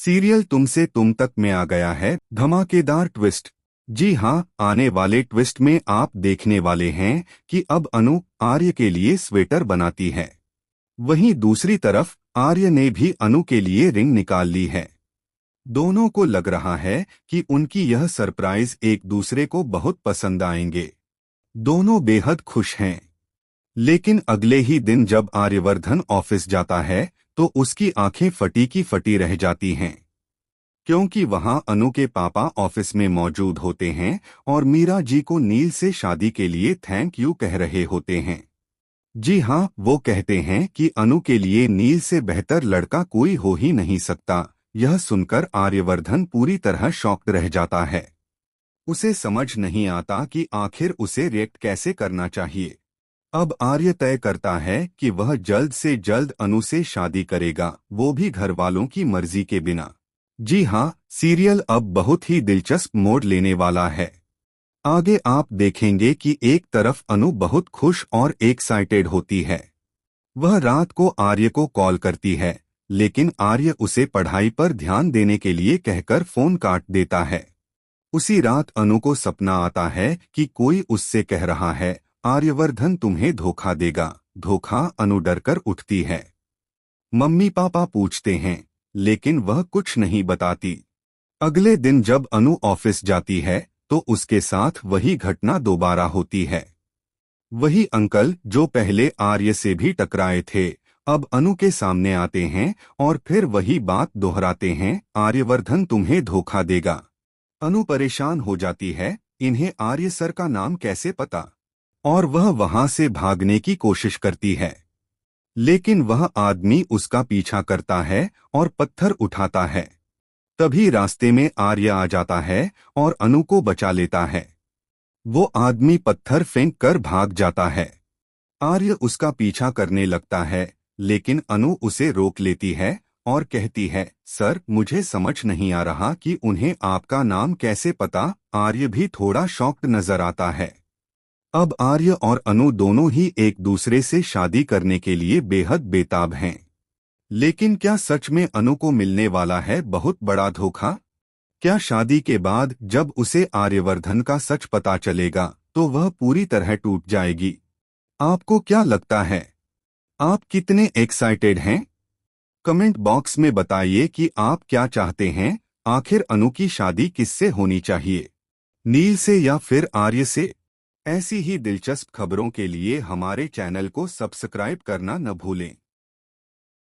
Serial तुमसे तुम तक में आ गया है धमाकेदार ट्विस्ट। जी हाँ, आने वाले ट्विस्ट में आप देखने वाले हैं कि अब अनु आर्य के लिए स्वेटर बनाती है। वहीं दूसरी तरफ आर्य ने भी अनु के लिए रिंग निकाल ली है। दोनों को लग रहा है कि उनकी यह सरप्राइज एक दूसरे को बहुत पसंद आएंगे। दोनों बेहद खुश हैं। लेकिन अगले ही दिन जब आर्यवर्धन ऑफिस जाता है तो उसकी आंखें फटी की फटी रह जाती हैं, क्योंकि वहां अनु के पापा ऑफिस में मौजूद होते हैं और मीरा जी को नील से शादी के लिए थैंक यू कह रहे होते हैं। जी हाँ, वो कहते हैं कि अनु के लिए नील से बेहतर लड़का कोई हो ही नहीं सकता। यह सुनकर आर्यवर्धन पूरी तरह शॉक्ड रह जाता है। उसे समझ नहीं आता कि आखिर उसे रिएक्ट कैसे करना चाहिए। अब आर्य तय करता है कि वह जल्द से जल्द अनु से शादी करेगा, वो भी घर वालों की मर्जी के बिना। जी हाँ, सीरियल अब बहुत ही दिलचस्प मोड़ लेने वाला है। आगे आप देखेंगे कि एक तरफ अनु बहुत खुश और एक्साइटेड होती है। वह रात को आर्य को कॉल करती है, लेकिन आर्य उसे पढ़ाई पर ध्यान देने के लिए कहकर फोन काट देता है। उसी रात अनु को सपना आता है कि कोई उससे कह रहा है, आर्यवर्धन तुम्हें धोखा देगा। धोखा? अनु डरकर उठती है। मम्मी पापा पूछते हैं, लेकिन वह कुछ नहीं बताती। अगले दिन जब अनु ऑफिस जाती है तो उसके साथ वही घटना दोबारा होती है। वही अंकल जो पहले आर्य से भी टकराए थे, अब अनु के सामने आते हैं और फिर वही बात दोहराते हैं, आर्यवर्धन तुम्हें धोखा देगा। अनु परेशान हो जाती है, इन्हें आर्य सर का नाम कैसे पता? और वह वहां से भागने की कोशिश करती है, लेकिन वह आदमी उसका पीछा करता है और पत्थर उठाता है। तभी रास्ते में आर्य आ जाता है और अनु को बचा लेता है। वो आदमी पत्थर फेंक कर भाग जाता है। आर्य उसका पीछा करने लगता है, लेकिन अनु उसे रोक लेती है और कहती है, सर मुझे समझ नहीं आ रहा कि उन्हें आपका नाम कैसे पता। आर्य भी थोड़ा शॉक्ड नजर आता है। अब आर्य और अनु दोनों ही एक दूसरे से शादी करने के लिए बेहद बेताब हैं। लेकिन क्या सच में अनु को मिलने वाला है बहुत बड़ा धोखा? क्या शादी के बाद जब उसे आर्यवर्धन का सच पता चलेगा तो वह पूरी तरह टूट जाएगी? आपको क्या लगता है? आप कितने एक्साइटेड हैं? कमेंट बॉक्स में बताइए कि आप क्या चाहते हैं। आखिर अनु की शादी किससे होनी चाहिए, नील से या फिर आर्य से? ऐसी ही दिलचस्प खबरों के लिए हमारे चैनल को सब्सक्राइब करना न भूलें।